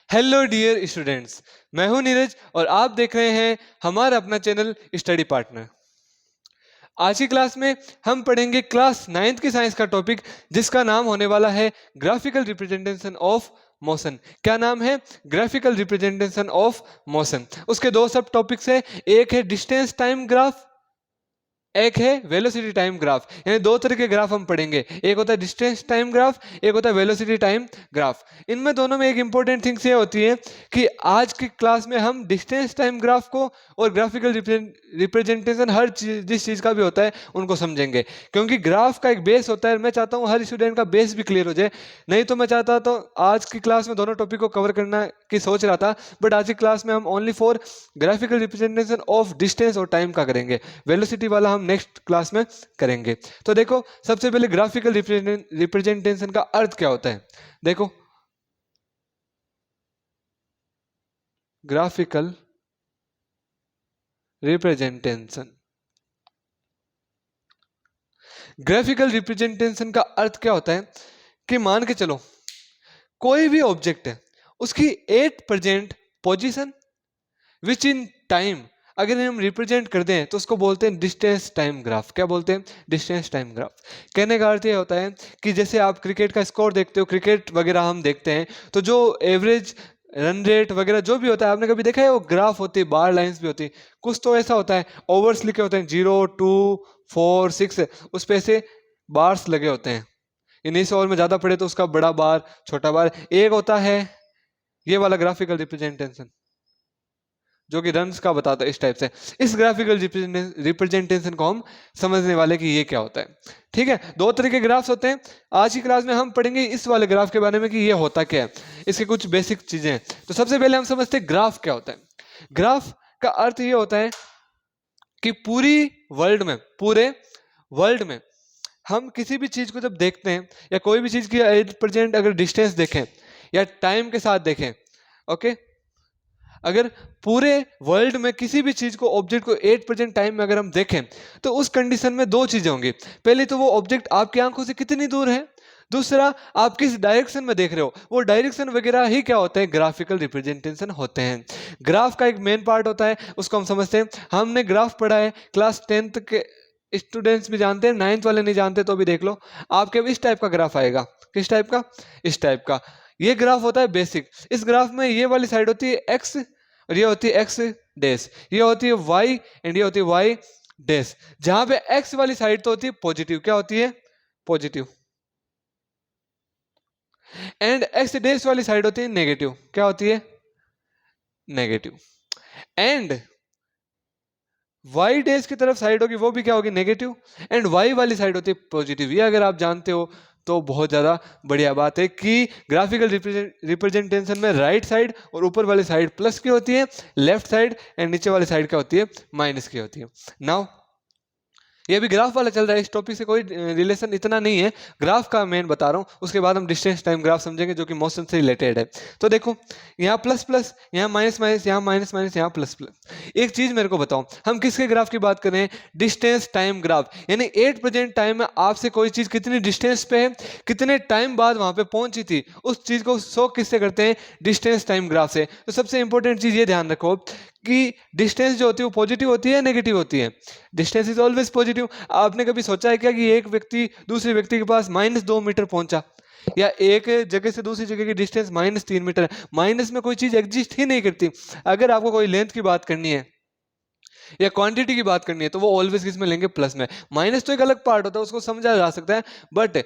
Hello dear students, मैं हूं नीरज और आप देख रहे हैं हमारा अपना चैनल स्टडी पार्टनर। आज की क्लास में हम पढ़ेंगे क्लास 9th की साइंस का टॉपिक जिसका नाम होने वाला है ग्राफिकल रिप्रेजेंटेशन ऑफ मोशन। क्या नाम है? Graphical representation of motion. उसके दो सब टॉपिक्स है, एक है डिस्टेंस टाइम ग्राफ, एक है वेलोसिटी टाइम ग्राफ। यानी दो तरह के ग्राफ हम पढ़ेंगे, एक होता है डिस्टेंस टाइम ग्राफ, एक होता है वेलोसिटी टाइम ग्राफ। इनमें दोनों में एक इंपॉर्टेंट थिंग्स ये होती है कि आज की क्लास में हम डिस्टेंस टाइम ग्राफ को और ग्राफिकल रिप्रेजेंटेशन हर चीज जिस चीज का भी होता है उनको समझेंगे, क्योंकि ग्राफ का एक बेस होता है। मैं चाहता हूँ हर स्टूडेंट का बेस भी क्लियर हो जाए, नहीं तो मैं चाहता तो आज की क्लास में दोनों टॉपिक को कवर करना की सोच रहा था, बट आज की क्लास में हम only for graphical representation of distance और टाइम का करेंगे। वेलोसिटी वाला हम नेक्स्ट क्लास में करेंगे। तो देखो, सबसे पहले ग्राफिकल रिप्रेजेंटेशन का अर्थ क्या होता है। देखो, ग्राफिकल रिप्रेजेंटेशन, ग्राफिकल रिप्रेजेंटेशन का अर्थ क्या होता है कि मान के चलो कोई भी ऑब्जेक्ट है, उसकी at present position which in time अगर हम रिप्रेजेंट कर दें तो उसको बोलते हैं डिस्टेंस टाइम ग्राफ। क्या बोलते हैं? Distance time graph. कहने का अर्थ ये होता है कि जैसे आप क्रिकेट का स्कोर देखते हो, क्रिकेट वगैरह हम देखते हैं, तो जो एवरेज रन रेट वगैरह जो भी होता है, आपने कभी देखा है वो ग्राफ होती है, बार लाइंस भी होती है। कुछ तो ऐसा होता है, ओवर्स लिखे होते हैं 0, 2, 4, 6, उस पे ऐसे बार्स लगे होते हैं। इस ओवर में ज्यादा पड़े तो उसका बड़ा बार, छोटा बार। एक होता है ये वाला ग्राफिकल रिप्रेजेंटेशन जो कि रन्स का बताता है, इस टाइप से। इस ग्राफिकल रिप्रेजेंटेशन को हम समझने वाले कि ये क्या होता है। ठीक है, दो तरह के ग्राफ्स होते हैं। आज की क्लास में हम पढ़ेंगे इस वाले ग्राफ के बारे में कि ये होता क्या है, इसके कुछ बेसिक चीजें हैं। तो सबसे पहले हम समझते हैं ग्राफ क्या होता है। ग्राफ का अर्थ ये होता है कि पूरे वर्ल्ड में हम किसी भी चीज को जब देखते हैं, या कोई भी चीज की एट प्रेजेंट अगर डिस्टेंस देखें या टाइम के साथ देखें, ओके, अगर पूरे वर्ल्ड में किसी भी चीज को, ऑब्जेक्ट को 8% टाइम में अगर हम देखें, तो उस कंडीशन में दो चीजें होंगी। पहले तो वो ऑब्जेक्ट आपकी आंखों से कितनी दूर है, दूसरा आप किस डायरेक्शन में देख रहे हो। वो डायरेक्शन वगैरह ही क्या होता है? ग्राफिकल रिप्रेजेंटेशन होते हैं। ग्राफ का एक मेन पार्ट होता है, उसको हम समझते हैं। हमने ग्राफ पढ़ा है, क्लास 10th के स्टूडेंट्स भी जानते हैं, 9th वाले नहीं जानते तो भी देख लो। आपके इस टाइप का ग्राफ आएगा। किस टाइप का? इस टाइप का। ये ग्राफ होता है बेसिक। इस ग्राफ में ये वाली साइड होती है एक्स और ये होती है एक्स डैश, ये होती है वाई एंड ये होती है वाई डैश। जहां पे एक्स वाली साइड तो होती है पॉजिटिव। क्या होती है? पॉजिटिव। एंड एक्स डैश वाली साइड होती है नेगेटिव। क्या होती है? नेगेटिव। एंड वाई डैश की तरफ साइड होगी वो भी क्या होगी? नेगेटिव। एंड वाई वाली साइड होती है पॉजिटिव। ये अगर आप जानते हो तो बहुत ज्यादा बढ़िया बात है कि ग्राफिकल रिप्रेजेंटेशन में राइट साइड और ऊपर वाली साइड प्लस की होती है, लेफ्ट साइड एंड नीचे वाली साइड क्या होती है? माइनस की होती है। नाउ ये भी ग्राफ वाला चल रहा है, इस टॉपिक से कोई रिलेशन इतना नहीं है, ग्राफ का मेन बता रहा हूँ। उसके बाद हम डिस्टेंस टाइम ग्राफ समझेंगे जो कि मोशन से रिलेटेड है। तो देखो, यहाँ प्लस प्लस, यहाँ माइनस माइनस, यहाँ माइनस माइनस, यहाँ प्लस प्लस। एक चीज मेरे को बताओ, हम किसके ग्राफ की बात कर रहे हैं? Distance time graph. यानी 8% टाइम में आपसे कोई चीज कितनी डिस्टेंस पे है, कितने टाइम बाद वहां पे पहुंची थी, उस चीज को शो किससे करते हैं? डिस्टेंस टाइम ग्राफ से। तो सबसे इंपॉर्टेंट चीज ये ध्यान रखो कि डिस्टेंस जो होती है वो पॉजिटिव होती है, नेगेटिव होती है? Distance is always positive. आपने कभी सोचा है क्या कि एक व्यक्ति दूसरे व्यक्ति के पास -2 मीटर पहुंचा, या एक जगह से दूसरी जगह की डिस्टेंस -3 मीटर है? माइनस में कोई चीज एग्जिस्ट ही नहीं करती। अगर आपको कोई लेंथ की बात करनी है या क्वांटिटी की बात करनी है तो वो ऑलवेज किस में लेंगे? प्लस में। माइनस तो एक अलग पार्ट होता है, उसको समझा जा सकता है, बट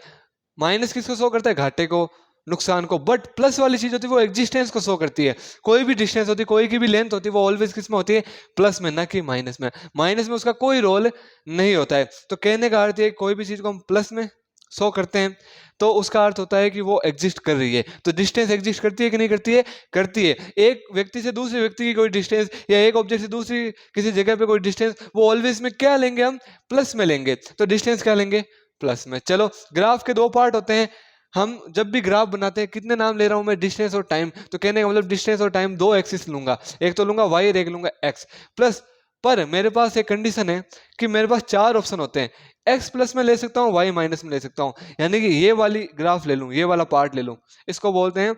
माइनस किसको शो करता है? घाटे को, नुकसान को। बट प्लस वाली चीज होती है वो एग्जिस्टेंस को शो करती है। कोई भी डिस्टेंस होती है, कोई की भी लेंथ होती है, वो ऑलवेज किस में होती है? प्लस में, ना कि माइनस में। माइनस में उसका कोई रोल नहीं होता है। तो कहने का अर्थ है कोई भी चीज को हम प्लस में शो करते हैं तो उसका अर्थ होता है कि वो एग्जिस्ट कर रही है। तो डिस्टेंस एग्जिस्ट करती है कि नहीं करती है? करती है। एक व्यक्ति से दूसरे व्यक्ति की कोई डिस्टेंस, या एक ऑब्जेक्ट से दूसरी किसी जगह पे कोई डिस्टेंस, वो ऑलवेज में क्या लेंगे? हम प्लस में लेंगे। तो डिस्टेंस क्या लेंगे? प्लस में। चलो, ग्राफ के दो पार्ट होते हैं। हम जब भी ग्राफ बनाते हैं, कितने नाम ले रहा हूं मैं? डिस्टेंस और टाइम। तो कहने का मतलब डिस्टेंस और टाइम दो एक्सिस लूंगा, एक तो लूंगा वाई और एक लूंगा एक्स प्लस। पर मेरे पास एक कंडीशन है कि मेरे पास चार ऑप्शन होते हैं, एक्स प्लस में ले सकता हूँ, वाई माइनस में ले सकता हूँ। यानी कि ये वाली ग्राफ ले लूं, ये वाला पार्ट ले लूं, इसको बोलते हैं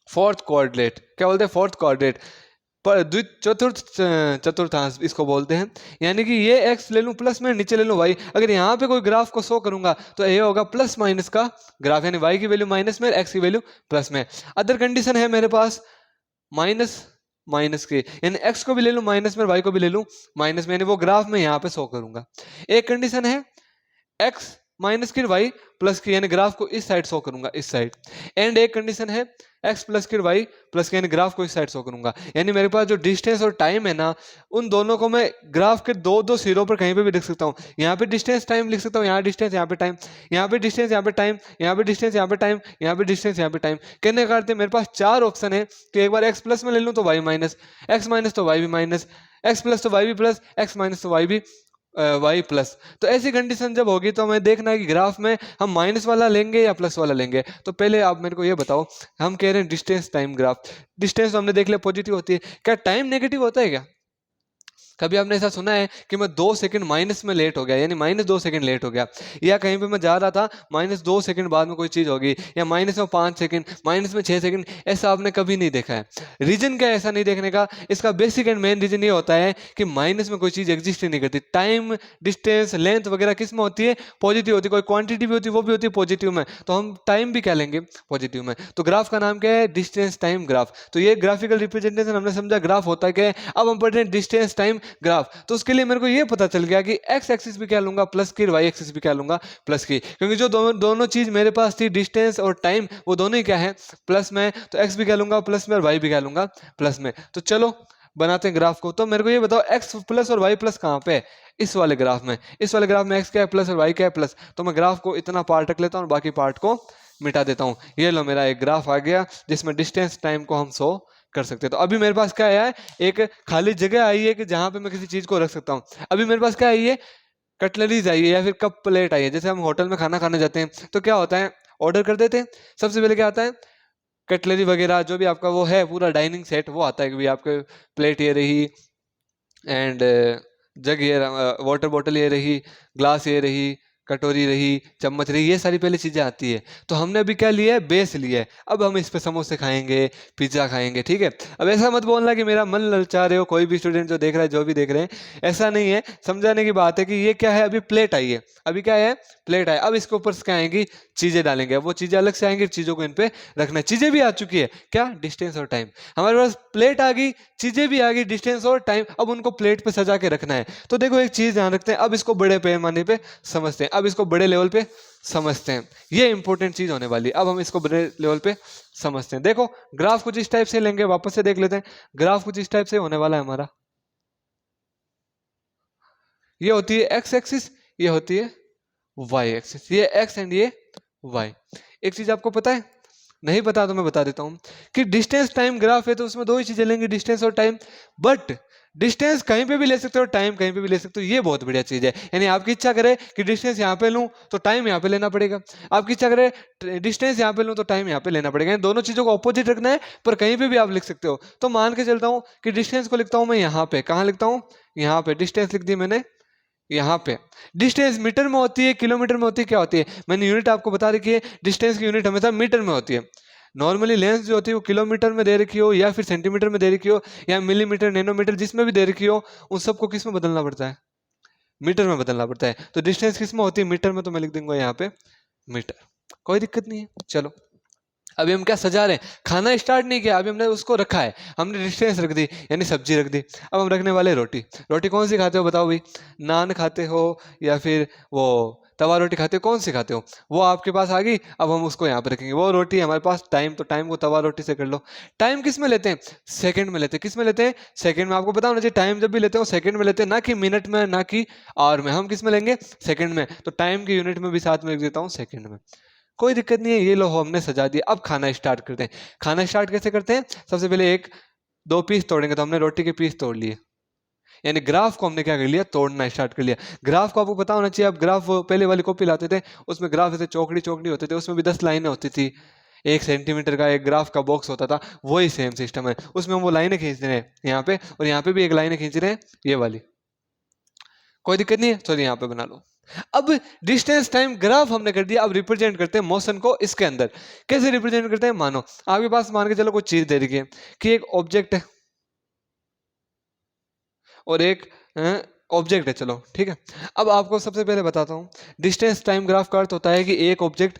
फोर्थ कोऑर्डिनेट, क्या बोलते हैं फोर्थ कोऑर्डिनेट, पर द्वित चतुर्थ चतुर्थांश इसको बोलते हैं। यानी कि ये x ले लूं प्लस में, नीचे ले लूं y। अगर यहाँ पे कोई ग्राफ को शो करूंगा तो ये होगा प्लस माइनस का ग्राफ, यानी y की वैल्यू माइनस में, x की वैल्यू प्लस में। अदर कंडीशन है मेरे पास माइनस माइनस के, यानी x को भी ले लूं माइनस में, y को भी ले लूं माइनस में, यानी वो ग्राफ में यहाँ पे शो करूंगा। एक कंडीशन है x माइनस की y प्लस की, यानी ग्राफ को इस साइड शो करूंगा, इस साइड। एंड एक कंडीशन है x प्लस की y प्लस की, यानी ग्राफ को इस साइड शो करूंगा। यानी मेरे पास जो डिस्टेंस और टाइम है ना, उन दोनों को मैं ग्राफ के दो दो सिरों पर कहीं पे भी लिख सकता हूँ। यहाँ पे डिस्टेंस टाइम लिख सकता हूँ, यहाँ डिस्टेंस, यहाँ पे टाइम, यहाँ पे डिस्टेंस, यहाँ पे टाइम, यहाँ पे डिस्टेंस, यहाँ पे टाइम, यहाँ पे डिस्टेंस, यहाँ पे टाइम। कहने का अर्थ है मेरे पास चार ऑप्शन है कि एक बार x प्लस में ले लूँ तो y माइनस, x माइनस तो y भी माइनस, x प्लस तो y भी प्लस, x माइनस तो y भी y प्लस। तो ऐसी कंडीशन जब होगी तो हमें देखना है कि ग्राफ में हम माइनस वाला लेंगे या प्लस वाला लेंगे। तो पहले आप मेरे को ये बताओ, हम कह रहे हैं डिस्टेंस टाइम ग्राफ, डिस्टेंस तो हमने देख लिया पॉजिटिव होती है, क्या टाइम नेगेटिव होता है क्या? कभी आपने ऐसा सुना है कि मैं 2 सेकंड माइनस में लेट हो गया, यानी -2 सेकंड लेट हो गया, या कहीं पे मैं जा रहा था -2 सेकंड बाद में कोई चीज़ होगी, या माइनस में 5 सेकंड, माइनस में 6 सेकंड, ऐसा आपने कभी नहीं देखा है। रीजन क्या है ऐसा नहीं देखने का? इसका बेसिक एंड मेन रीजन ये होता है कि माइनस में कोई चीज़ एग्जिस्ट ही नहीं करती। टाइम, डिस्टेंस, लेंथ वगैरह किस में होती है? पॉजिटिव होती है। कोई क्वांटिटी भी होती है वो भी होती है पॉजिटिव में, तो हम टाइम भी क्या लेंगे? पॉजिटिव में। तो ग्राफ का नाम क्या है? Distance time graph. तो ये ग्राफिकल रिप्रेजेंटेशन हमने समझा ग्राफ होता है क्या है। अब हम पढ़ रहे हैं डिस्टेंस टाइम ग्राफ। तो उसके लिए मेरे को ये पता चल गया कि एक्स एक्सिस भी क्या लूंगा प्लस की, वाई एक्सिस भी क्या लूंगा प्लस की, क्योंकि जो दोनों चीज मेरे पास थी डिस्टेंस और टाइम, वो दोनों ही क्या है? प्लस में। तो एक्स भी क्या लूंगा प्लस में और वाई भी क्या लूंगा प्लस में। तो चलो बनाते हैं ग्राफ को। तो मेरे को ये बताओ एक्स प्लस और वाई प्लस कहाँ पे है? इस वाले ग्राफ में। इस वाले ग्राफ में एक्स क्या है प्लस और वाई क्या है प्लस। तो मैं ग्राफ को इतना पार्ट रख लेता हूँ और बाकी पार्ट को मिटा देता हूँ। ये लो मेरा एक ग्राफ आ गया जिसमें डिस्टेंस टाइम को हम शो कर सकते हैं। तो अभी मेरे पास क्या आया है? एक खाली जगह आई है कि जहां पे मैं किसी चीज को रख सकता हूँ। अभी मेरे पास क्या आई है? कटलरीज आई है या फिर कप प्लेट आई है। जैसे हम होटल में खाना खाने जाते हैं तो क्या होता है? ऑर्डर कर देते हैं, सबसे पहले क्या आता है? कटलरी वगैरह जो भी आपका वो है पूरा डाइनिंग सेट, वो आता है कि भाई आपके प्लेट ये रही, एंड जग ये, वाटर बॉटल ये रही, ग्लास ये रही, कटोरी रही, चम्मच रही, ये सारी पहले चीजें आती है। तो हमने अभी क्या लिया है? बेस लिया है। अब हम इस पे समोसे खाएंगे, पिज्जा खाएंगे, ठीक है। अब ऐसा मत बोलना कि मेरा मन ललचा रहे हो, कोई भी स्टूडेंट जो देख रहा है, जो भी देख रहे हैं, ऐसा नहीं है। समझाने की बात है कि ये क्या है? अभी प्लेट आई है, अभी क्या है? प्लेट है। अब इसके ऊपर क्या आएंगी? चीजें डालेंगे। अब वो चीजें अलग से आएंगी, चीजों को इन पे रखना है। चीजें भी आ चुकी है, क्या? डिस्टेंस और टाइम। हमारे पास प्लेट आ गई, चीजें भी आ गई, डिस्टेंस और टाइम। अब उनको प्लेट पे सजा के रखना है। तो देखो एक चीज ध्यान रखते हैं, अब इसको बड़े पैमाने पे समझते हैं, अब इसको बड़े लेवल पे समझते हैं। ये इंपॉर्टेंट चीज होने वाली है। अब हम इसको बड़े लेवल पे समझते हैं। देखो ग्राफ कुछ इस टाइप से लेंगे, वापस से देख लेते हैं। ग्राफ कुछ इस टाइप से होने वाला है हमारा। ये होती है एक्स एक्सिस, ये होती है वाई एक्सिस, ये एक्स एंड ये वाई। एक चीज आपको पता है? नहीं पता तो मैं बता देता हूं कि डिस्टेंस टाइम ग्राफ है तो उसमें दो ही चीजें लेंगे, डिस्टेंस और टाइम। बट डिस्टेंस कहीं पे भी ले सकते हो, टाइम कहीं पे भी ले सकते हो। ये बहुत बढ़िया चीज है। यानी आपकी इच्छा करे कि डिस्टेंस यहाँ पे लूं तो टाइम यहाँ पे लेना पड़ेगा, आपकी इच्छा करे डिस्टेंस यहाँ पे लूं तो टाइम यहाँ पे लेना पड़ेगा। दोनों चीजों को ऑपोजिट रखना है, पर कहीं पे भी आप लिख सकते हो। तो मान के चलता हूँ कि डिस्टेंस को लिखता हूँ मैं यहाँ पे, कहाँ लिखता हूँ? यहाँ पे। डिस्टेंस लिख दी मैंने यहाँ पे। डिस्टेंस मीटर में होती है, किलोमीटर में होती है, क्या होती है? मैंने यूनिट आपको बता रखी है। डिस्टेंस की यूनिट हमेशा मीटर में होती है। नॉर्मली लेंस जो होती है वो किलोमीटर में दे रखी हो, या फिर सेंटीमीटर में दे रखी हो, या मिलीमीटर, नैनोमीटर, जिसमें भी दे रखी हो, उन सबको किस में बदलना पड़ता है? मीटर में बदलना पड़ता है। तो डिस्टेंस किस में होती है? मीटर में। तो मैं लिख दूंगा यहाँ पे मीटर। कोई दिक्कत नहीं है। चलो अभी हम क्या सजा रहे हैं? खाना स्टार्ट नहीं किया, अभी हमने उसको रखा है, हमने डिस्टेंस रख दी, यानी सब्जी रख दी। अब हम रखने वाले रोटी। रोटी कौन सी खाते हो बताओ भाई? नान खाते हो या फिर वो तवा रोटी खाते हो? कौन सी खाते हो? वो आपके पास आ गई। अब हम उसको यहाँ पे रखेंगे। वो रोटी हमारे पास टाइम, तो टाइम को तवा रोटी से कर लो। टाइम किस में लेते हैं? सेकंड में लेते हैं। किस में लेते हैं? सेकंड में। आपको पता होना चाहिए टाइम जब भी लेते हो सेकंड में लेते हैं, ना कि मिनट में, ना कि आवर में। हम किस में लेंगे? सेकंड में। तो टाइम की यूनिट में भी साथ में लिख देता हूँ सेकंड में। कोई दिक्कत नहीं है। ये लो हमने सजा दिया। अब खाना स्टार्ट करते हैं। खाना स्टार्ट कैसे करते हैं? सबसे पहले एक दो पीस तोड़ेंगे, तो हमने रोटी के पीस तोड़ लिए, यानी ग्राफ को हमने क्या कर लिया? तोड़ना स्टार्ट कर लिया। ग्राफ को आपको पता होना चाहिए। अब ग्राफ पहले वाली कॉपी लाते थे, उसमें ग्राफ ऐसे चौकड़ी चौकड़ी होते थे, उसमें भी 10 लाइनें होती थी। 1 सेंटीमीटर का एक ग्राफ का बॉक्स होता था। वही सेम सिस्टम है, उसमें हम वो लाइनें खींच रहे हैं यहाँ पे, और यहाँ पे भी एक लाइनें खींच रहे हैं, ये वाली। कोई दिक्कत नहीं है। चलिए यहाँ पे बना लो। अब डिस्टेंस टाइम ग्राफ हमने कर दिया, अब रिप्रेजेंट करते हैं मोशन को इसके अंदर। कैसे रिप्रेजेंट करते हैं? मानो आपके पास मान के चलो कोई चीज दे रखी है कि एक ऑब्जेक्ट है और एक ऑब्जेक्ट है, चलो ठीक है। अब आपको सबसे पहले बताता हूँ, डिस्टेंस टाइम ग्राफ का अर्थ होता है कि एक ऑब्जेक्ट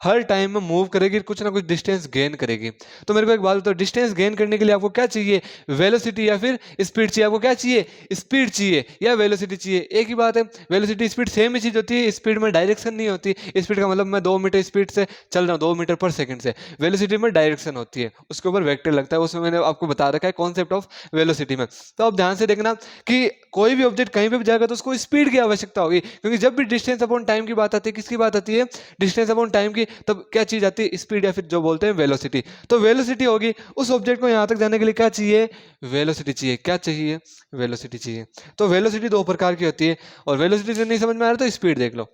हर टाइम में मूव करेगी, कुछ ना कुछ डिस्टेंस गेन करेगी। तो मेरे को एक बात बताओ, डिस्टेंस गेन करने के लिए आपको क्या चाहिए? वेलोसिटी या फिर स्पीड चाहिए? आपको क्या चाहिए? स्पीड चाहिए या वेलोसिटी चाहिए? एक ही बात है, वेलोसिटी स्पीड सेम ही चीज होती है, स्पीड में डायरेक्शन नहीं होती। स्पीड का मतलब मैं 2 मीटर स्पीड से चल रहा हूँ, 2 मीटर पर सेकंड से। वेलोसिटी में डायरेक्शन होती है, उसके ऊपर वेक्टर लगता है, उसमें मैंने आपको बता रखा है कॉन्सेप्ट ऑफ वेलोसिटी में। तो आप ध्यान से देखना कि कोई भी ऑब्जेक्ट कहीं पे भी जाएगा तो उसको स्पीड की आवश्यकता होगी, क्योंकि जब भी डिस्टेंस अपॉन टाइम की बात आती है, किसकी बात आती है? डिस्टेंस अपॉन टाइम की, तब क्या चीज आती है? स्पीड या फिर जो बोलते हैं वेलोसिटी। तो वेलोसिटी होगी, उस ऑब्जेक्ट को यहां तक जाने के लिए क्या चाहिए? वेलोसिटी चाहिए। क्या चाहिए? वेलोसिटी चाहिए। तो वेलोसिटी दो प्रकार की होती है, और वेलोसिटी नहीं समझ में आ रहा तो स्पीड देख लो।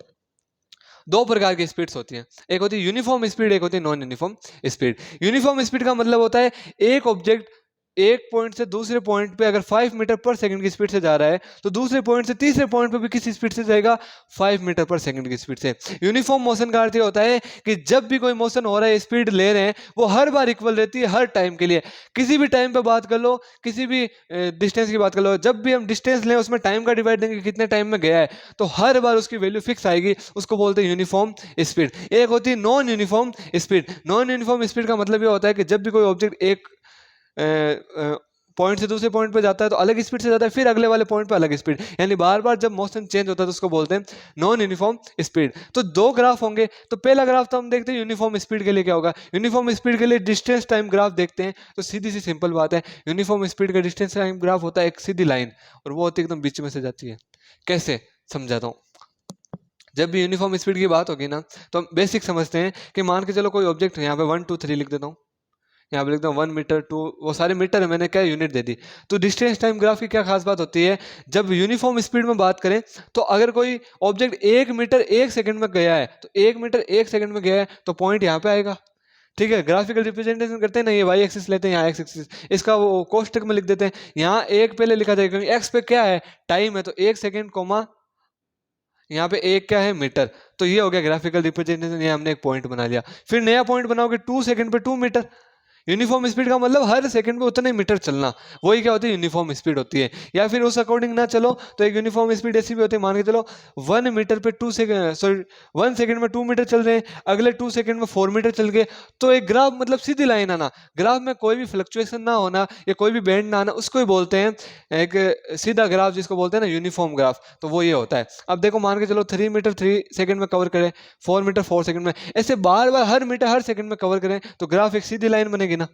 दो प्रकार की स्पीड्स होती हैं, एक होती है यूनिफॉर्म स्पीड, एक होती है non uniform speed. Uniform speed का मतलब होता है एक ऑब्जेक्ट एक पॉइंट से दूसरे पॉइंट पे अगर 5 मीटर पर सेकंड की स्पीड से जा रहा है, तो दूसरे पॉइंट से तीसरे पॉइंट पे भी किस स्पीड से जाएगा? 5 मीटर पर सेकंड की स्पीड से। यूनिफॉर्म मोशन का अर्थ ये होता है कि जब भी कोई मोशन हो रहा है, स्पीड ले रहे हैं, वो हर बार इक्वल रहती है, हर टाइम के लिए। किसी भी टाइम पे बात कर लो, किसी भी डिस्टेंस की बात कर लो, जब भी हम डिस्टेंस लें उसमें टाइम का डिवाइड देंगे कितने टाइम में गया है, तो हर बार उसकी वैल्यू फिक्स आएगी, उसको बोलते हैं यूनिफॉर्म स्पीड। एक होती है non uniform speed. Non uniform speed का मतलब ये होता है कि जब भी कोई ऑब्जेक्ट एक पॉइंट से दूसरे पॉइंट पे जाता है तो अलग स्पीड से जाता है, फिर अगले वाले पॉइंट पे अलग स्पीड, यानी बार बार जब मोशन चेंज होता है तो उसको बोलते हैं नॉन यूनिफॉर्म स्पीड। तो दो ग्राफ होंगे, तो पहला ग्राफ तो हम देखते हैं यूनिफॉर्म स्पीड के लिए क्या होगा। यूनिफॉर्म स्पीड के लिए डिस्टेंस टाइम ग्राफ देखते हैं, तो सीधी सी सिंपल बात है, यूनिफॉर्म स्पीड का डिस्टेंस टाइम ग्राफ होता है एक सीधी लाइन, और वो होती है एकदम बीच में से जाती है। कैसे समझाता हूँ। जब भी यूनिफॉर्म स्पीड की बात होगी ना, तो हम बेसिक समझते हैं कि मान के चलो कोई ऑब्जेक्ट यहाँ पे 1 2 3 लिख देता हूँ, यहाँ पे लिखता हूँ 1 मीटर 2, वो सारे मीटर है, मैंने क्या यूनिट दे दी। तो डिस्टेंस टाइम ग्राफ की क्या खास बात होती है? जब यूनिफॉर्म स्पीड में बात करें, तो अगर कोई ऑब्जेक्ट 1 मीटर 1 सेकंड में गया है, तो 1 मीटर 1 सेकंड में गया है तो पॉइंट यहाँ पे आएगा। ठीक है, ग्राफिकल रिप्रेजेंटेशन करते हैं ना, ये वाई एक्सिस लेते हैं, यहाँ एक्स एक्सिस, इसका वो कोष्टक में लिख देते हैं। यहाँ एक पहले लिखा जाएगा क्योंकि एक्स पे क्या है? टाइम है, तो 1 सेकंड कोमा यहाँ पे एक क्या है? मीटर। तो ये हो गया ग्राफिकल रिप्रेजेंटेशन, ये हमने एक पॉइंट बना लिया। फिर नया पॉइंट बनाओगे 2 सेकंड पे 2 मीटर। यूनिफॉर्म स्पीड का मतलब हर सेकंड पे उतने मीटर चलना, वही क्या होती है? यूनिफॉर्म स्पीड होती है। या फिर उस अकॉर्डिंग ना चलो तो एक यूनिफॉर्म स्पीड ऐसी भी होती है, मान के चलो 1 मीटर पे 2 सेकंड, सॉरी 1 सेकंड में 2 मीटर चल रहे हैं, अगले 2 सेकंड में 4 मीटर चल गए, तो एक ग्राफ मतलब सीधी लाइन आना, ग्राफ में कोई भी फ्लक्चुएशन ना होना या कोई भी बैंड ना आना, उसको ही बोलते हैं एक सीधा ग्राफ, जिसको बोलते हैं ना यूनिफॉर्म ग्राफ। तो वो ये होता है। अब देखो मान के चलो 3 मीटर 3 सेकंड में कवर करें, 4 मीटर 4 सेकंड में, ऐसे बार बार हर मीटर हर सेकंड में कवर करें, तो ग्राफ एक सीधी लाइन बनेगी ना।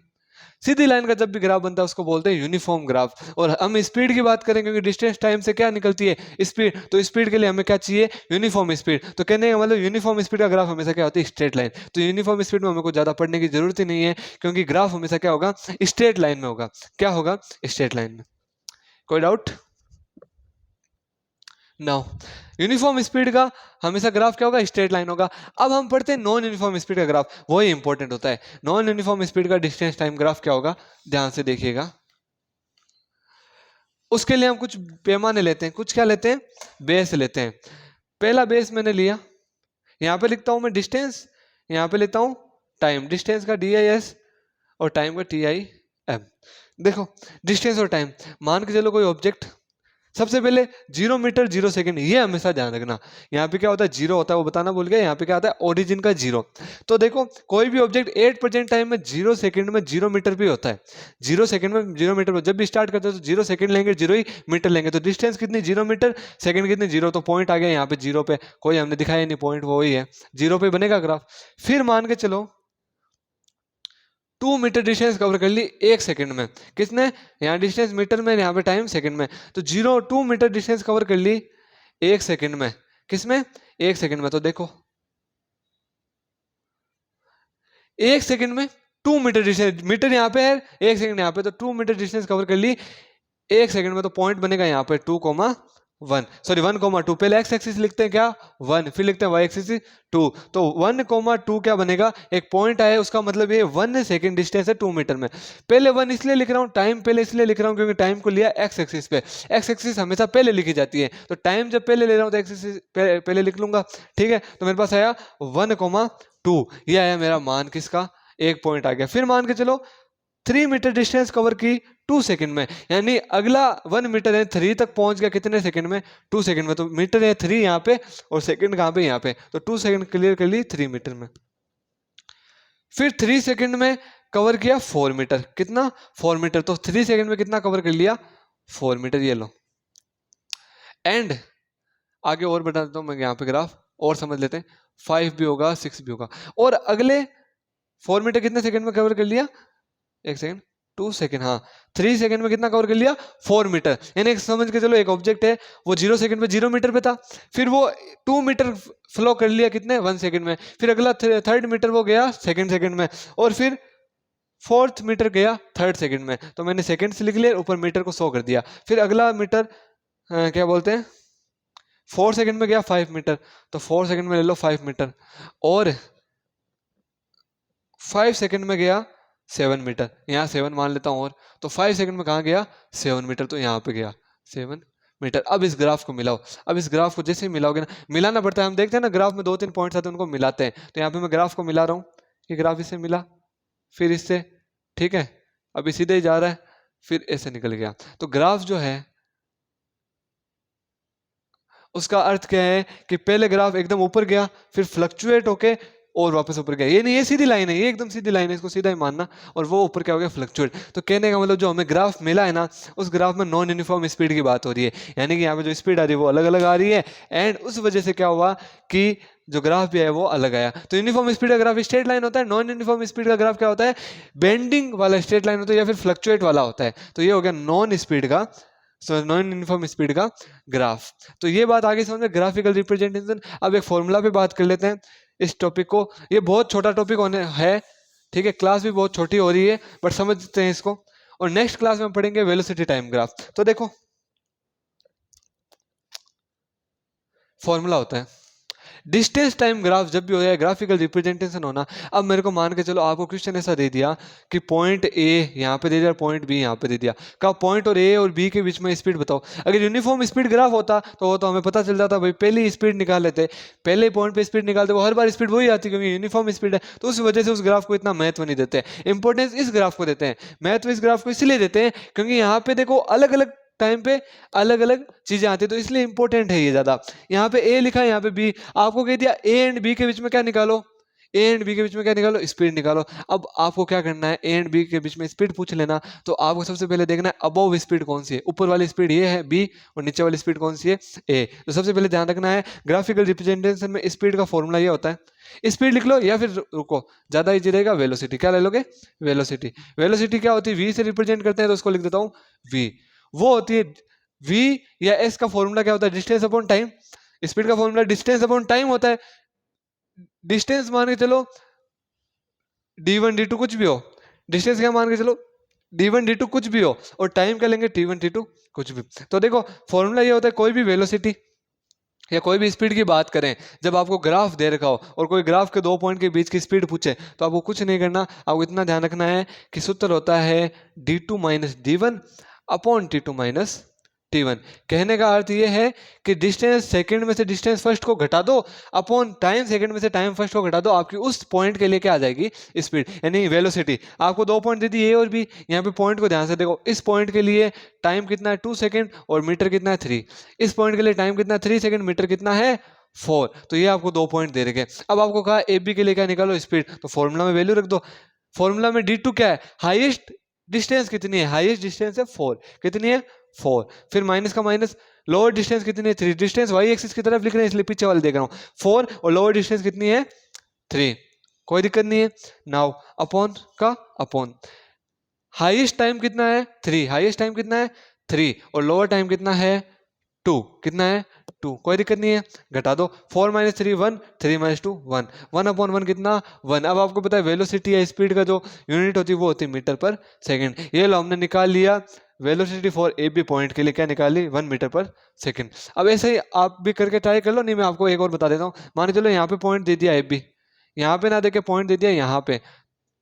सीधी लाइन का जब भी ग्राफ बनता है उसको बोलते हैं यूनिफॉर्म ग्राफ। और हम स्पीड की बात करें, क्योंकि डिस्टेंस टाइम से क्या निकलती है? स्पीड। तो स्पीड के लिए हमें क्या चाहिए? Uniform speed. तो कहने का मतलब यूनिफॉर्म स्पीड का ग्राफ हमेशा क्या होती है? Straight line. तो यूनिफॉर्म स्पीड में हमें कुछ ज्यादा पढ़ने की जरूरत ही नहीं है, क्योंकि ग्राफ हमेशा क्या होगा? स्ट्रेट लाइन में होगा। क्या होगा? स्ट्रेट लाइन में। कोई डाउट? नाउ यूनिफॉर्म स्पीड का हमेशा ग्राफ क्या होगा? स्ट्रेट लाइन होगा। अब हम पढ़ते हैं नॉन यूनिफॉर्म स्पीड का ग्राफ, वही इंपॉर्टेंट होता है। नॉन यूनिफॉर्म स्पीड का डिस्टेंस टाइम ग्राफ क्या होगा? ध्यान से देखिएगा। उसके लिए हम कुछ पैमाने लेते हैं, कुछ क्या लेते हैं? बेस लेते हैं। पहला बेस मैंने लिया, यहाँ पे लिखता हूं मैं डिस्टेंस, यहाँ पे लेता हूं टाइम। डिस्टेंस का DIS और टाइम का TIM। देखो डिस्टेंस और टाइम, मान के चलो कोई ऑब्जेक्ट, सबसे पहले 0 मीटर 0 सेकंड, ये हमेशा ध्यान रखना। यहाँ पे क्या होता है? जीरो होता है, वो बताना भूल गया। यहाँ पे क्या आता है? ओरिजिन का जीरो। तो देखो कोई भी ऑब्जेक्ट 8% टाइम में 0 सेकंड में 0 मीटर भी होता है। 0 सेकंड में 0 मीटर में जब भी स्टार्ट करते हैं तो 0 सेकंड लेंगे, 0 ही मीटर लेंगे। तो डिस्टेंस कितनी? 0 मीटर, सेकंड कितनी? 0। तो पॉइंट आ गया यहाँ पे 0 पे, कोई हमने दिखाया नहीं पॉइंट, वो ही है 0 पे बनेगा ग्राफ। फिर मान के चलो 2 मीटर डिस्टेंस कवर कर ली 1 सेकंड में। किसने? यहाँ डिस्टेंस मीटर में, यहाँ पे टाइम सेकंड में। तो 2 मीटर डिस्टेंस कवर कर ली 1 सेकंड में। किसमें? 1 सेकंड में। तो देखो 1 सेकंड में 2 मीटर डिस्टेंस, मीटर यहाँ पे है, 1 सेकंड यहाँ पे, तो 2 मीटर डिस्टेंस कवर कर ली 1 सेकंड में। तो पॉइंट बनेगा यहाँ पे 2, 1, सॉरी 1,2, पहले एक्स एक्सिस लिखते हैं क्या 1, फिर लिखते हैं वाई एक्सिस 2, तो 1,2 क्या बनेगा, एक पॉइंट आया उसका मतलब ये 1 सेकेंड डिस्टेंस है 2 मीटर में। पहले 1 इसलिए लिख रहा हूँ, टाइम पहले इसलिए लिख रहा हूँ क्योंकि टाइम को लिया एक्स एक्सिस पे, एक्स एक्सिस हमेशा पहले लिखी जाती है, तो टाइम जब पहले ले रहा हूँ तो एक्स एक्सिस पहले लिख लूंगा, ठीक है। तो मेरे पास आया 1,2, ये आया मेरा मान किसका, एक पॉइंट आ गया। फिर मान के चलो 3 मीटर डिस्टेंस कवर की 2 सेकंड में, यानी अगला 1 मीटर है 3 तक पहुंच गया कितने सेकंड में, 2 सेकंड में। तो मीटर है 3 यहाँ पे और सेकंड कहाँ पे, यहाँ पे, तो 2 सेकंड क्लियर कर ली 3 मीटर में। फिर 3 सेकंड में कवर किया 4 मीटर, कितना 4 मीटर, तो 3 सेकंड में कितना कवर कर लिया 4 मीटर, ये लो। एंड आगे और बता देता हूँ मैं यहाँ पे ग्राफ, और समझ लेते हैं, 5 भी होगा 6 भी होगा, और अगले 4 मीटर कितने सेकंड में कवर कर लिया, एक सेकंड 2 सेकंड, हाँ 3 सेकंड में कितना कवर कर लिया 4 मीटर, यानी समझ के चलो एक ऑब्जेक्ट है वो 0 सेकंड पे 0 मीटर पे था, फिर वो 2 मीटर फ्लो कर लिया कितने 1 सेकंड में, फिर अगला 3rd मीटर वो गया 2nd सेकंड में, और फिर 4th मीटर गया 3rd सेकंड में, तो मैंने सेकंड से लिख लिया, ऊपर मीटर को 100 कर दिया। फिर अगला मीटर क्या बोलते हैं 4 सेकंड में गया 5 मीटर, तो 4 सेकंड में ले लो 5 मीटर, और 5 सेकंड में गया 7 मीटर, यहाँ 7 मान लेता हूँ, और तो 5 सेकंड में कहाँ गया 7 मीटर, तो यहाँ पे गया 7 मीटर। अब इस ग्राफ को मिलाओ, अब इस ग्राफ को जैसे ही मिलाओगे ना, मिलाना पड़ता है, हम देखते हैं ना ग्राफ में 2-3 पॉइंट्स आते हैं उनको मिलाते हैं, तो यहाँ पे मैं ग्राफ को मिला रहा हूँ, ये ग्राफ इससे मिला, फिर इससे, ठीक है, अभी सीधे ही जा रहा है, फिर ऐसे निकल गया। तो ग्राफ जो है उसका अर्थ क्या है कि पहले ग्राफ एकदम ऊपर गया, फिर फ्लक्चुएट होके और वापस ऊपर गया, ये नहीं, ये सीधी लाइन है, ये एकदम सीधी लाइन है, इसको सीधा ही मानना, और वो ऊपर क्या हो गया फ्लक्चुएट। तो कहने का मतलब जो हमें ग्राफ मिला है ना, उस ग्राफ में नॉन यूनिफॉर्म स्पीड की बात हो रही है, यानी कि यहाँ पे जो स्पीड आ रही है वो अलग अलग आ रही है, एंड उस वजह से क्या हुआ कि जो ग्राफ भी है वो अलग आया। तो यूनिफॉर्म स्पीड का ग्राफ स्ट्रेट लाइन होता है, नॉन यूनिफॉर्म स्पीड का ग्राफ क्या होता है, बेंडिंग वाला स्ट्रेट लाइन होता है या फिर फ्लक्चुएट वाला होता है। तो ये हो गया नॉन स्पीड का, नॉन यूनिफॉर्म स्पीड का ग्राफ। तो ये बात आगे समझ में, ग्राफिकल रिप्रेजेंटेशन। अब एक फॉर्मूला पे बात कर लेते हैं इस टॉपिक को, ये बहुत छोटा टॉपिक होने है, ठीक है, क्लास भी बहुत छोटी हो रही है, बट समझते हैं इसको, और नेक्स्ट क्लास में पढ़ेंगे वेलोसिटी टाइम ग्राफ। तो देखो फॉर्मूला होता है डिस्टेंस टाइम ग्राफ, जब भी हो जाए ग्राफिकल रिप्रेजेंटेशन होना। अब मेरे को मान के चलो आपको क्वेश्चन ऐसा दे दिया कि पॉइंट ए यहाँ पे दे दिया, पॉइंट बी यहाँ पे दे दिया, का पॉइंट और ए और बी के बीच में स्पीड बताओ। अगर यूनिफॉर्म स्पीड ग्राफ होता तो वो तो हमें पता चल जाता, भाई पहले स्पीड निकाल लेते, पहले पॉइंट पे स्पीड निकालते, वो हर बार स्पीड वही आती क्योंकि यूनिफॉर्म स्पीड है, तो उस वजह से उस ग्राफ को इतना महत्व नहीं देते, इंपॉर्टेंस इस ग्राफ को देते हैं, महत्व इस ग्राफ को इसलिए देते हैं क्योंकि यहाँ पे देखो अलग अलग टाइम पे अलग अलग चीजें आती है, तो इसलिए इंपॉर्टेंट है ये ज्यादा। यहाँ पे ए लिखा है, यहाँ पे बी, आपको कह दिया ए एंड बी के बीच में क्या निकालो, ए एंड बी के बीच में क्या निकालो, स्पीड निकालो। अब आपको क्या करना है, ए एंड बी के बीच में स्पीड पूछ लेना, तो आपको सबसे पहले देखना है अबव स्पीड कौन सी है, ऊपर वाली स्पीड ये है बी, और नीचे वाली स्पीड कौन सी है ए। तो सबसे पहले ध्यान रखना है ग्राफिकल रिप्रेजेंटेशन में स्पीड का फॉर्मूला ये होता है, स्पीड लिख लो या फिर रुको ज्यादा इजी रहेगा, वेलोसिटी, क्या ले लोगे वेलोसिटी। वेलोसिटी क्या होती है, वी से रिप्रेजेंट करते हैं, तो उसको लिख देता हूँ वी, वो होती है v या s का फॉर्मूला क्या होता है, डिस्टेंस अपॉन टाइम। स्पीड का फॉर्मूला डिस्टेंस अपॉन टाइम होता है, डिस्टेंस मान के चलो d1 d2 कुछ भी हो, डिस्टेंस क्या मान के चलो d1 d2 कुछ भी हो, और टाइम क्या लेंगे t1 t2 कुछ भी। तो देखो फॉर्मूला ये होता है, कोई भी वेलोसिटी या कोई भी स्पीड की बात करें, जब आपको ग्राफ दे रखा हो और कोई ग्राफ के 2 पॉइंट के बीच की स्पीड पूछे, तो आपको कुछ नहीं करना, आपको इतना ध्यान रखना है कि सूत्र होता है d2 minus d1 upon t2 minus t1। कहने का अर्थ ये है कि डिस्टेंस सेकंड में से डिस्टेंस फर्स्ट को घटा दो, अपॉन टाइम सेकंड में से टाइम फर्स्ट को घटा दो, आपकी उस पॉइंट के लिए क्या आ जाएगी स्पीड, यानी वेलोसिटी। आपको 2 पॉइंट दे दी ए और बी, यहाँ पे पॉइंट को ध्यान से देखो, इस पॉइंट के लिए टाइम कितना है 2 सेकंड और मीटर कितना है 3, इस पॉइंट के लिए टाइम कितना है 3 सेकंड, मीटर कितना है 4। तो ये आपको 2 पॉइंट दे रखे। अब आपको कहा ए बी के लिए क्या निकालो स्पीड, तो फॉर्मूला में वैल्यू रख दो, फॉर्मूला में d2 क्या है, हाईएस्ट डिस्टेंस कितनी है, हाईएस्ट डिस्टेंस है 4, कितनी है 4, फिर माइनस का माइनस, लोअर डिस्टेंस कितनी है 3, डिस्टेंस वाई एक्सिस की तरफ लिख रहे हैं इसलिए पीछे वाले देख रहा हूं 4, और लोअर डिस्टेंस कितनी है 3, कोई दिक्कत नहीं है। नाउ अपॉन का अपॉन, हाईएस्ट टाइम कितना है 3, हाईएस्ट टाइम कितना है 3, और लोअर टाइम कितना है 2, कितना है 2, कोई दिक्कत नहीं है, घटा दो। 4 - 3 1, 3 - 2 1, 1/1 कितना 1। अब आपको पता है वेलोसिटी या स्पीड का जो यूनिट होती है वो होती है मीटर पर सेकंड। ये लो हमने निकाल लिया velocity for A B point के लिए, क्या निकाली 1 मीटर पर सेकंड। अब ऐसे ही आप भी करके ट्राई कर लो, नहीं मैं आपको एक और बता देता हूँ। मान के चलो यहाँ पे पॉइंट दे दिया ए बी, यहाँ पे ना देके पॉइंट दे दिया यहाँ पे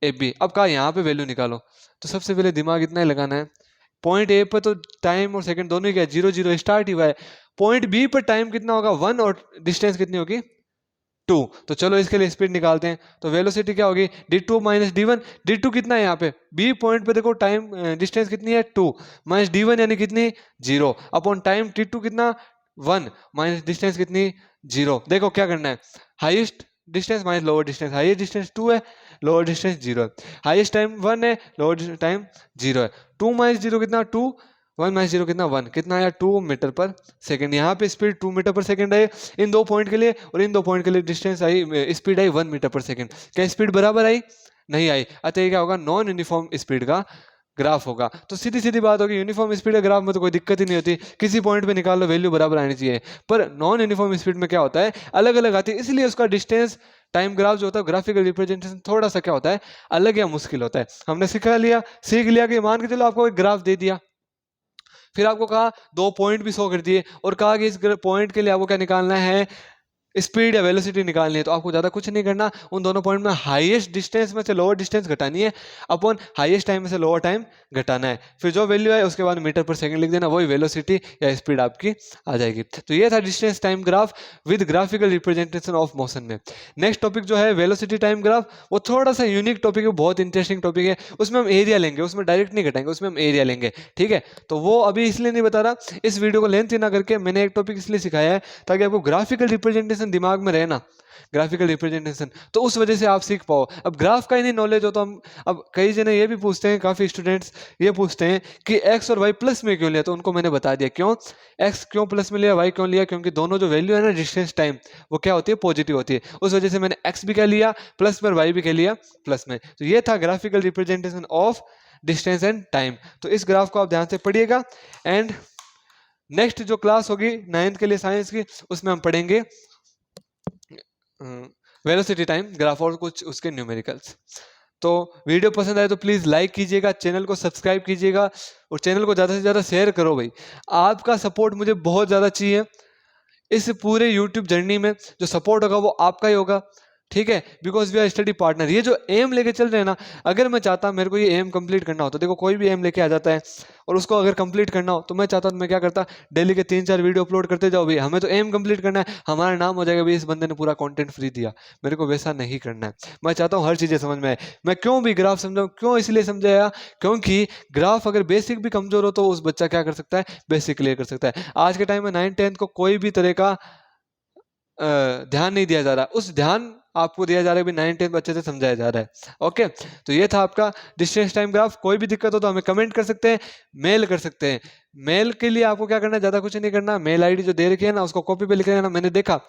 ए बी, अब कहा यहाँ पे वैल्यू निकालो। तो सबसे पहले दिमाग इतना ही लगाना है, पॉइंट ए पर तो टाइम और सेकंड दोनों ही क्या 0 0 स्टार्ट ही हुआ है, पॉइंट बी पर टाइम कितना होगा 1 और डिस्टेंस कितनी होगी 2। तो चलो इसके लिए स्पीड निकालते हैं। तो वेलोसिटी क्या होगी d2 - d1। d2 कितना है यहाँ पे बी पॉइंट पे, देखो टाइम डिस्टेंस कितनी है 2 माइनस d1 यानी कितनी 0 अपॉन टाइम t2 कितना 1 माइनस डिस्टेंस कितनी 0। देखो क्या करना है, highest distance minus lower distance, highest distance 2 है, लोअर डिस्टेंस 0 है, हाईएस्ट टाइम 1 है, लोअर टाइम 0 है। 2 - 0 कितना 2, 1 - 0 कितना 1, कितना आया 2 मीटर पर सेकंड। यहाँ पे स्पीड 2 मीटर पर सेकंड है इन दो पॉइंट के लिए, और इन दो पॉइंट के लिए डिस्टेंस आई स्पीड आई 1 मीटर पर सेकंड। क्या स्पीड बराबर आई, नहीं आई, अतः ये क्या होगा नॉन यूनिफॉर्म स्पीड का ग्राफ होगा। तो सीधी सीधी बात होगी यूनिफॉर्म स्पीड का ग्राफ में तो कोई दिक्कत ही नहीं होती, किसी पॉइंट पे निकाल लो वैल्यू बराबर आनी चाहिए। पर नॉन यूनिफॉर्म स्पीड में क्या होता है अलग अलग आती है, इसलिए उसका डिस्टेंस टाइम ग्राफ जो होता है ग्राफिकल रिप्रेजेंटेशन थोड़ा सा क्या होता है अलग या मुश्किल होता है। हमने सीख लिया कि मान के चलो आपको एक ग्राफ दे दिया, फिर आपको कहा 2 पॉइंट भी शो कर दिए और कहा कि इस पॉइंट के लिए आपको क्या निकालना है स्पीड या वेलोसिटी निकालनी है। तो आपको ज्यादा कुछ नहीं करना, उन दोनों पॉइंट में हाईएस्ट डिस्टेंस में से लोअर डिस्टेंस घटानी है अपॉन हाईएस्ट टाइम में से लोअर टाइम घटाना है, फिर जो वैल्यू है उसके बाद मीटर पर सेकंड लिख देना, वही वेलोसिटी या स्पीड आपकी आ जाएगी। तो ये था distance time graph with graphical representation of motion में। नेक्स्ट टॉपिक जो है वेलोसिटी टाइम ग्राफ, वो थोड़ा सा यूनिक टॉपिक है, बहुत इंटरेस्टिंग टॉपिक है, उसमें हम एरिया लेंगे, उसमें डायरेक्ट नहीं घटाएंगे, उसमें हम एरिया लेंगे, ठीक है। तो वो अभी इसलिए नहीं बता रहा, इस वीडियो को लेंथ ना करके मैंने एक टॉपिक इसलिए सिखाया है ताकि आपको ग्राफिकल रिप्रेजेंटेशन दिमाग में रहे ना, ग्राफिकल रिप्रेजेंटेशन, तो उस वजह से आप सीख पाओ। अब ग्राफ का ही नहीं नॉलेज हो तो हम, अब कई जने ये भी पूछते हैं, काफी स्टूडेंट्स ये पूछते हैं कि एक्स और वाई प्लस में क्यों लिया, तो उनको मैंने बता दिया क्यों एक्स क्यों प्लस में लिया, वाई क्यों लिया, क्योंकि दोनों जो वैल्यू है ना डिस्टेंस टाइम वो क्या होती है पॉजिटिव होती है, उस वजह से मैंने एक्स भी क्या लिया प्लस में, वाई भी क्या लिया प्लस में। तो ये था graphical representation of distance and time. तो इस ग्राफ को आप ध्यान से पढ़िएगा, एंड नेक्स्ट जो क्लास होगी 9th के लिए साइंस की, उसमें हम पढ़ेंगे वेलोसिटी टाइम ग्राफ और कुछ उसके न्यूमेरिकल्स। तो वीडियो पसंद आए तो प्लीज लाइक कीजिएगा, चैनल को सब्सक्राइब कीजिएगा और चैनल को ज्यादा से ज्यादा शेयर करो भाई, आपका सपोर्ट मुझे बहुत ज्यादा चाहिए। इस पूरे यूट्यूब जर्नी में जो सपोर्ट होगा वो आपका ही होगा, ठीक है, because we are study partner. ये जो एम लेके चल रहे हैं ना, अगर मैं चाहता मेरे को ये एम कंप्लीट करना हो, तो देखो कोई भी एम लेके आ जाता है और उसको अगर कंप्लीट करना हो तो मैं चाहता हूँ मैं क्या करता डेली के 3-4 वीडियो अपलोड करते जाओ भाई, हमें तो एम कंप्लीट करना है, हमारा नाम हो जाएगा भाई इस बंदे ने पूरा कंटेंट फ्री दिया। मेरे को वैसा नहीं करना है, मैं चाहता हूँ हर चीज़ें समझ में आए। मैं क्यों भी ग्राफ समझाऊँ, क्यों इसलिए समझाया, क्योंकि ग्राफ अगर बेसिक भी कमजोर हो तो उस बच्चा क्या कर सकता है बेसिक क्लियर कर सकता है। आज के टाइम में 9th-10th को कोई भी तरह का ध्यान नहीं दिया जा रहा, उस ध्यान आपको दिया जा रहा है भी 9th-10th अच्छे से समझाया जा रहा है। ओके, तो ये था आपका डिस्टेंस टाइम ग्राफ। कोई भी दिक्कत हो तो हमें कमेंट कर सकते हैं, मेल कर सकते हैं। मेल के लिए आपको क्या करना है, ज्यादा कुछ नहीं करना, मेल आईडी जो दे रखी है ना उसको कॉपी पे लिख लेना। मैंने देखा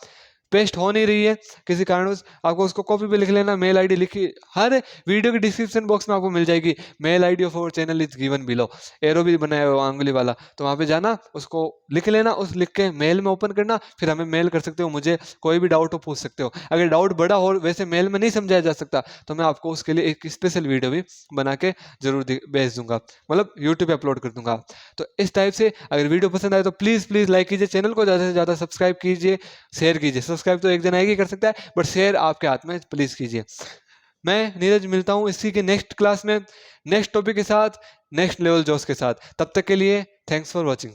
पेस्ट हो नहीं रही है किसी कारण, आपको उसको कॉपी पे लिख लेना, मेल आईडी लिखी हर वीडियो के डिस्क्रिप्शन बॉक्स में आपको मिल जाएगी। Mail ID of our channel is given below, arrow भी बनाया हुआ आंगुली वाला, तो वहाँ पे जाना उसको लिख लेना, उस लिख के मेल में ओपन करना, फिर हमें मेल कर सकते हो, मुझे कोई भी डाउट हो पूछ सकते हो। अगर डाउट बड़ा हो वैसे मेल में नहीं समझाया जा सकता तो मैं आपको उसके लिए एक स्पेशल वीडियो भी बना के जरूर भेज दूंगा, मतलब यूट्यूब पे अपलोड कर दूंगा। तो इस टाइप से अगर वीडियो पसंद आए तो प्लीज प्लीज लाइक कीजिए, चैनल को ज़्यादा से ज़्यादा सब्सक्राइब कीजिए, शेयर कीजिए। सब्सक्राइब तो एक जन आएगी कर सकता है, बट शेयर आपके हाथ में, प्लीज कीजिए। मैं नीरज मिलता हूं इसी के नेक्स्ट क्लास में नेक्स्ट टॉपिक के साथ, नेक्स्ट लेवल जोश के साथ। तब तक के लिए थैंक्स फॉर वॉचिंग।